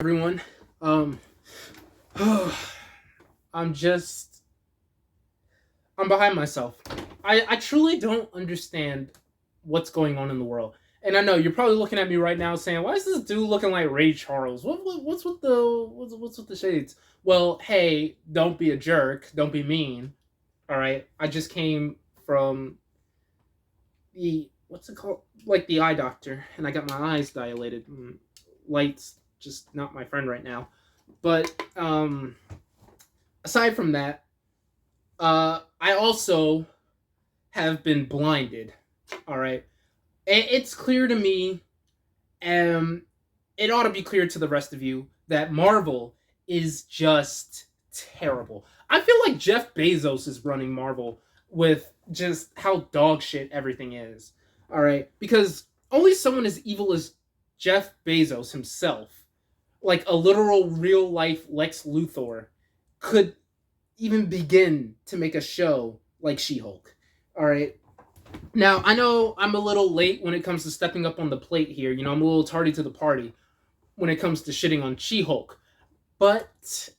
Everyone. Um, I'm just I'm behind myself. I truly don't understand what's going on in the world. And I know you're probably looking at me right now saying, "Why is this dude looking like Ray Charles? What's with the shades?" Well, hey, don't be a jerk. Don't be mean. All right. I just came from the what's it called? Like the eye doctor, and I got my eyes dilated. Light's just not my friend right now. But aside from that, I also have been blinded. All right, it's clear to me, and it ought to be clear to the rest of you that Marvel is just terrible. I feel like Jeff Bezos is running Marvel with just how dog shit everything is. All right, because only someone as evil as Jeff Bezos himself, like a literal real life Lex Luthor, could even begin to make a show like She-Hulk. All right. Now, I know I'm a little late when it comes to stepping up on the plate here. I'm a little tardy to the party when it comes to shitting on She-Hulk. But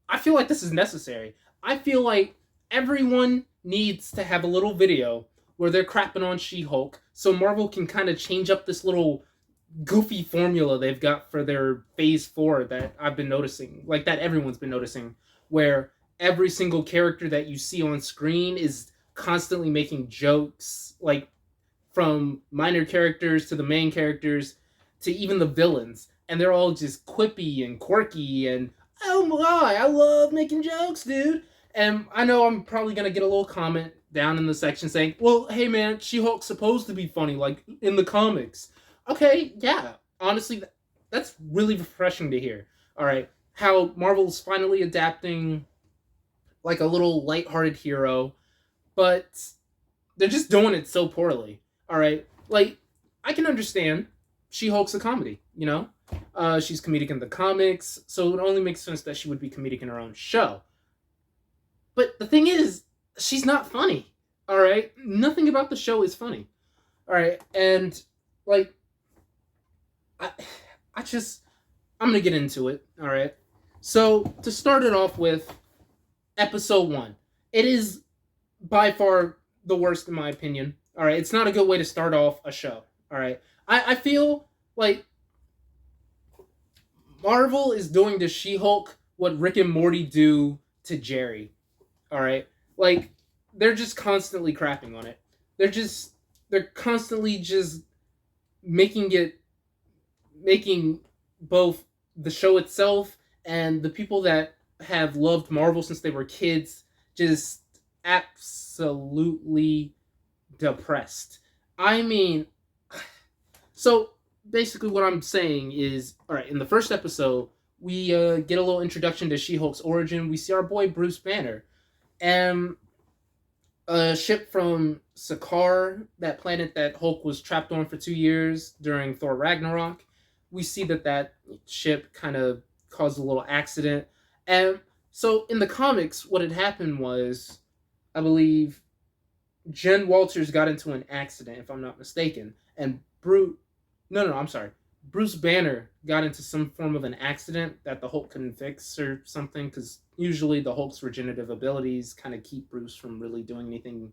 I feel like this is necessary. I feel like everyone needs to have a little video where they're crapping on She-Hulk so Marvel can kind of change up this little goofy formula they've got for their phase 4 that I've been noticing, like that everyone's been noticing, where every single character that you see on screen is constantly making jokes, like from minor characters to the main characters to even the villains, and they're all just quippy and quirky and oh my, I love making jokes, dude. And I know I'm probably gonna get a little comment down in the section saying, "Well, hey man, She-Hulk's supposed to be funny, like in the comics." Okay, yeah. Honestly, that's really refreshing to hear. All right, how Marvel's finally adapting like a little lighthearted hero, but they're just doing it so poorly. All right, like I can understand She-Hulk's a comedy. She's comedic in the comics, so it only makes sense that she would be comedic in her own show. But the thing is, she's not funny. All right, nothing about the show is funny. All right, and like I, I just I'm gonna get into it. All right. So to start it off with, episode 1. It is by far the worst in my opinion. All right, it's not a good way to start off a show. All right, I feel like Marvel is doing to She-Hulk what Rick and Morty do to Jerry. All right, like they're just constantly crapping on it. They're constantly just making it making both the show itself and the people that have loved Marvel since they were kids just absolutely depressed. I mean, so basically, what I'm saying is, all right, in the first episode, we get a little introduction to She-Hulk's origin. We see our boy Bruce Banner, and a ship from Sakaar, that planet that Hulk was trapped on for 2 years during Thor Ragnarok. We see that ship kind of caused a little accident. And so in the comics, what had happened was, I believe, Jen Walters got into an accident, if I'm not mistaken. And no, I'm sorry. Bruce Banner got into some form of an accident that the Hulk couldn't fix or something, because usually the Hulk's regenerative abilities kind of keep Bruce from really doing anything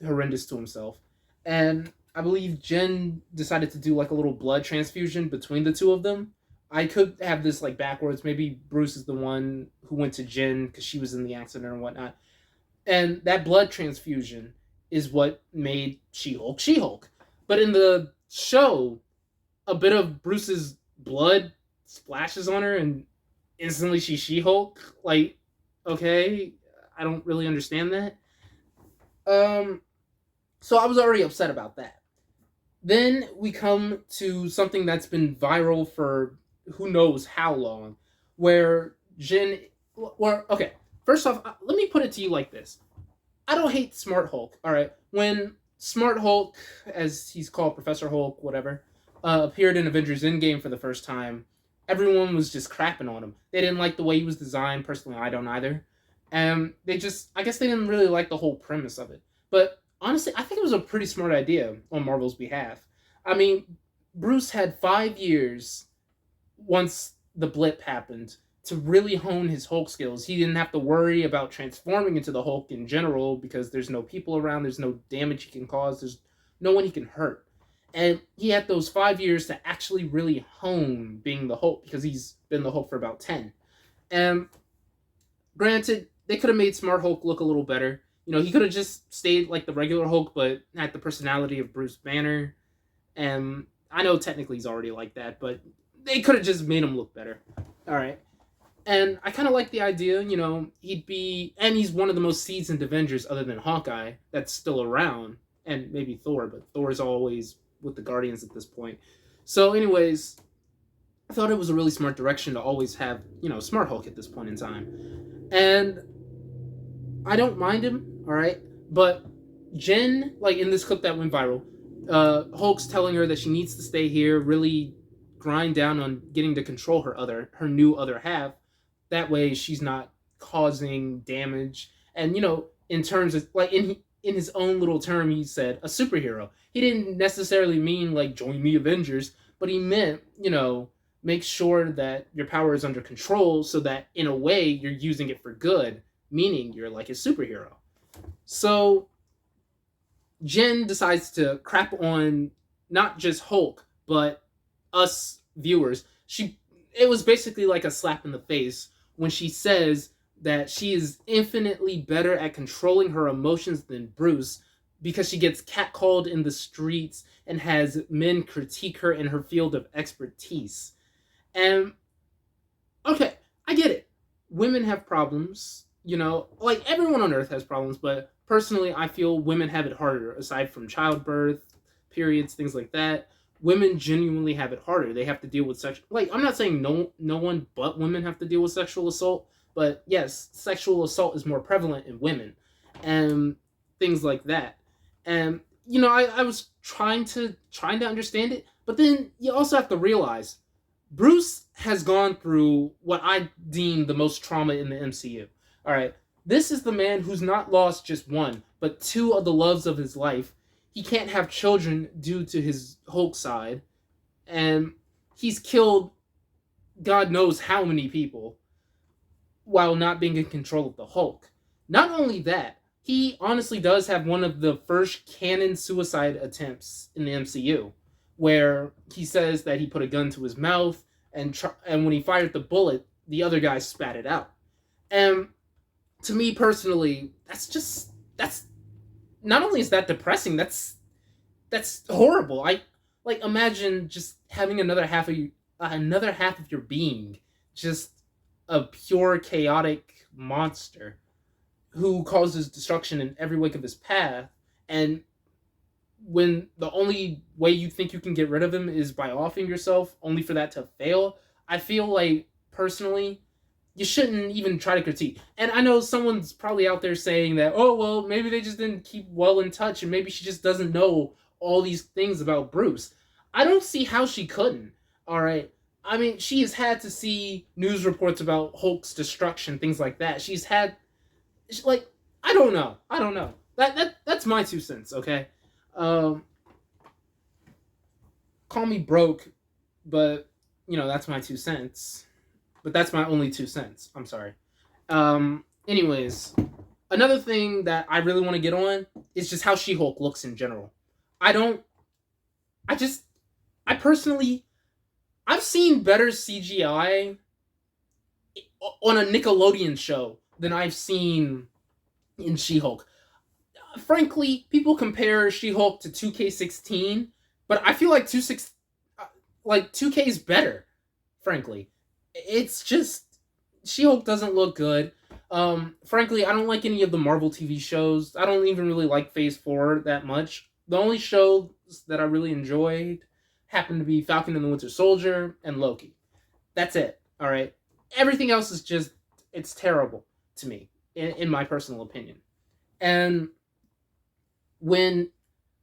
horrendous to himself. And I believe Jen decided to do like a little blood transfusion between the two of them. I could have this like backwards. Maybe Bruce is the one who went to Jen because she was in the accident or whatnot. And that blood transfusion is what made She-Hulk She-Hulk. But in the show, a bit of Bruce's blood splashes on her and instantly she's She-Hulk. Like, okay, I don't really understand that. Um, so I was already upset about that. Then we come to something that's been viral for who knows how long, where Jin. Well, okay. First off, let me put it to you like this: I don't hate Smart Hulk. All right, when Smart Hulk, as he's called, Professor Hulk, whatever, appeared in Avengers Endgame for the first time, everyone was just crapping on him. They didn't like the way he was designed. Personally, I don't either. And I guess they didn't really like the whole premise of it. But honestly, I think it was a pretty smart idea on Marvel's behalf. I mean, Bruce had 5 years once the blip happened to really hone his Hulk skills. He didn't have to worry about transforming into the Hulk in general because there's no people around, there's no damage he can cause, there's no one he can hurt. And he had those 5 years to actually really hone being the Hulk because he's been the Hulk for about 10. And granted, they could have made Smart Hulk look a little better. You know, he could have just stayed like the regular Hulk, but had the personality of Bruce Banner. And I know technically he's already like that, but they could have just made him look better. All right. And I kind of like the idea, you know, and he's one of the most seasoned Avengers other than Hawkeye that's still around, and maybe Thor, but Thor's always with the Guardians at this point. So, anyways, I thought it was a really smart direction to always have, you know, Smart Hulk at this point in time. And I don't mind him, all right? But Jen, like in this clip that went viral, Hulk's telling her that she needs to stay here, really grind down on getting to control her new other half. That way she's not causing damage. And, you know, in terms of, like, in his own little term, he said a superhero. He didn't necessarily mean, like, join the Avengers, but he meant, you know, make sure that your power is under control so that, in a way, you're using it for good, meaning you're like a superhero. So Jen decides to crap on not just Hulk, but us viewers. It was basically like a slap in the face when she says that she is infinitely better at controlling her emotions than Bruce because she gets catcalled in the streets and has men critique her in her field of expertise. And okay, I get it. Women have problems, you know, like everyone on earth has problems, but personally I feel women have it harder aside from childbirth, periods, things like that. Women genuinely have it harder. They have to deal with sexual, like, I'm not saying no one but women have to deal with sexual assault, but yes, sexual assault is more prevalent in women and things like that. And you know, I was trying to understand it, but then you also have to realize Bruce has gone through what I deem the most trauma in the MCU. All right. This is the man who's not lost just one, but two of the loves of his life. He can't have children due to his Hulk side. And he's killed God knows how many people while not being in control of the Hulk. Not only that, he honestly does have one of the first canon suicide attempts in the MCU, where he says that he put a gun to his mouth, and when he fired the bullet, the other guy spat it out. And to me personally, that's not only is that depressing, that's horrible. I like imagine just having another half of your being just a pure chaotic monster who causes destruction in every wake of his path, and when the only way you think you can get rid of him is by offing yourself, only for that to fail, I feel like, personally, you shouldn't even try to critique. And I know someone's probably out there saying that, oh, well, maybe they just didn't keep well in touch, and maybe she just doesn't know all these things about Bruce. I don't see how she couldn't, alright? I mean, she has had to see news reports about Hulk's destruction, things like that. Like, I don't know. That's my 2 cents, okay? Um, Call me broke, but you know that's my 2 cents. But that's my only 2 cents. I'm sorry. Anyways, another thing that I really want to get on is just how She-Hulk looks in general. I don't. I just. I personally. I've seen better CGI on a Nickelodeon show than I've seen in She-Hulk. Frankly, people compare She-Hulk to 2K16, but I feel like 2K is better. Frankly, it's just She-Hulk doesn't look good. Frankly, I don't like any of the Marvel TV shows. I don't even really like Phase 4 that much. The only shows that I really enjoyed happened to be Falcon and the Winter Soldier and Loki. That's it. All right. Everything else is just, it's terrible to me, in my personal opinion. And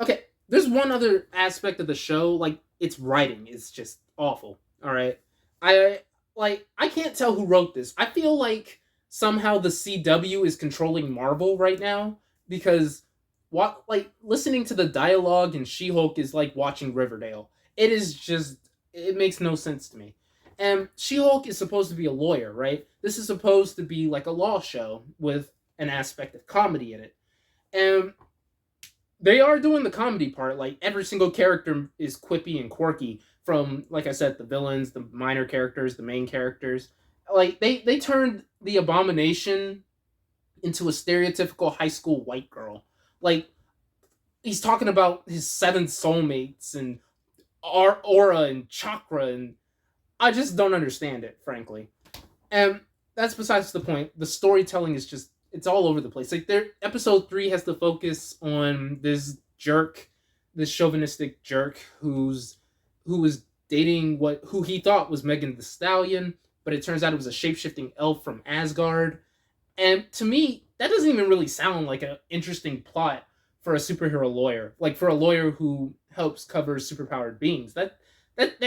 okay, there's one other aspect of the show, like, its writing is just awful. All right. I can't tell who wrote this. I feel like somehow the CW is controlling Marvel right now because listening to the dialogue in She-Hulk is like watching Riverdale. It makes no sense to me. And She-Hulk is supposed to be a lawyer, right? This is supposed to be like a law show with an aspect of comedy in it. And they are doing the comedy part. Like every single character is quippy and quirky. From, like I said, the villains, the minor characters, the main characters. Like they turned the Abomination into a stereotypical high school white girl. Like he's talking about his seven soulmates and aura and chakra, and I just don't understand it, frankly. And that's besides the point. The storytelling is just, it's all over the place. Like their episode 3 has to focus on this jerk, this chauvinistic jerk who was dating who he thought was Megan Thee Stallion, but it turns out it was a shape-shifting elf from Asgard. And to me, that doesn't even really sound like an interesting plot for a superhero lawyer. Like for a lawyer who helps cover superpowered beings. That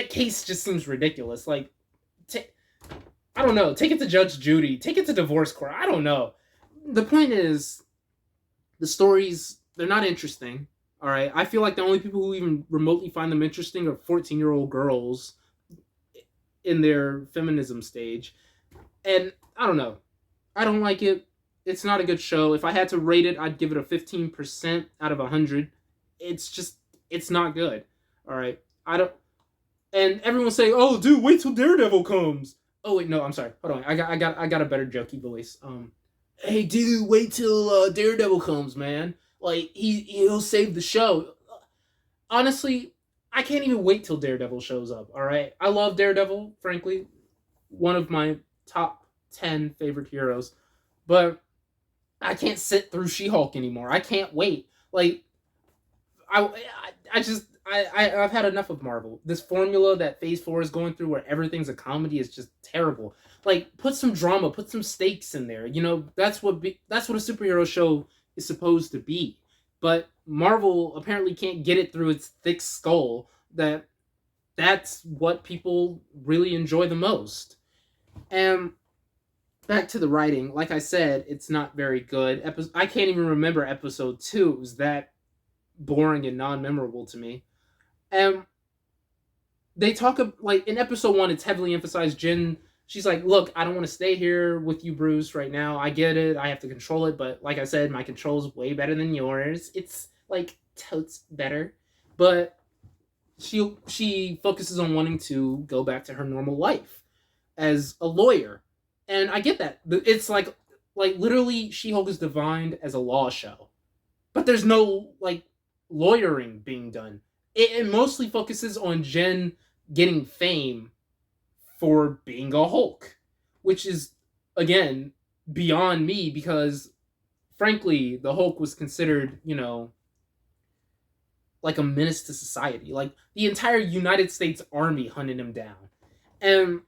case just seems ridiculous. Like, I don't know. Take it to Judge Judy. Take it to divorce court. I don't know. The point is, the stories, they're not interesting. All right. I feel like the only people who even remotely find them interesting are 14-year-old girls in their feminism stage. And I don't know. I don't like it. It's not a good show. If I had to rate it, I'd give it a 15% out of 100. It's not good. All right. I don't. And everyone's saying, "Oh, dude, wait till Daredevil comes." Oh wait, no, I'm sorry. Hold on. I got a better jokey voice. Hey, dude, wait till Daredevil comes, man. Like he'll save the show. Honestly, I can't even wait till Daredevil shows up. All right, I love Daredevil. Frankly, one of my top 10 favorite heroes, but I can't sit through She-Hulk anymore. I can't wait. Like I've had enough of Marvel. This formula that Phase 4 is going through, where everything's a comedy, is just terrible. Like, put some drama, put some stakes in there. You know, that's what a superhero show is supposed to be. But Marvel apparently can't get it through its thick skull that that's what people really enjoy the most. And back to the writing, like I said, it's not very good. I can't even remember episode 2. It was that boring and non-memorable to me. And they talk like in episode 1, it's heavily emphasized. Jen, she's like, "Look, I don't want to stay here with you, Bruce, right now. I get it. I have to control it, but like I said, my control's way better than yours. It's like totes better." But she focuses on wanting to go back to her normal life as a lawyer, and I get that. It's like literally, She-Hulk is defined as a law show, but there's no like lawyering being done. It mostly focuses on Jen getting fame for being a Hulk, which is, again, beyond me because, frankly, the Hulk was considered, like a menace to society. Like, the entire United States Army hunted him down. And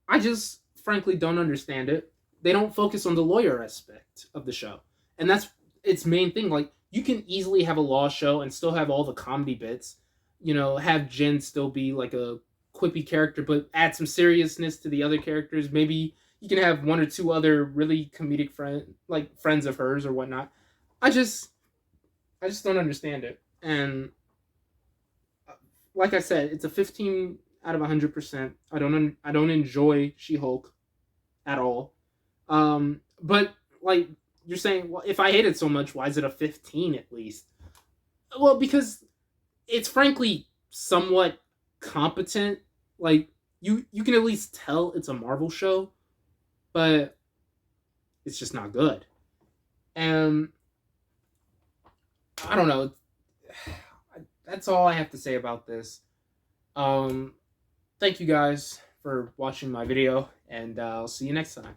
I just, frankly, don't understand it. They don't focus on the lawyer aspect of the show. And that's its main thing. Like, you can easily have a law show and still have all the comedy bits. Have Jen still be like a quippy character, but add some seriousness to the other characters. Maybe you can have one or two other really comedic friends of hers or whatnot. I just don't understand it. And like I said, it's a 15 out of 100%. I don't enjoy She-Hulk at all. But like you're saying, well, if I hate it so much, why is it a 15 at least? Well, because it's frankly somewhat competent. Like you can at least tell it's a Marvel show, but it's just not good. And I don't know. That's all I have to say about this. Thank you guys for watching my video, and I'll see you next time.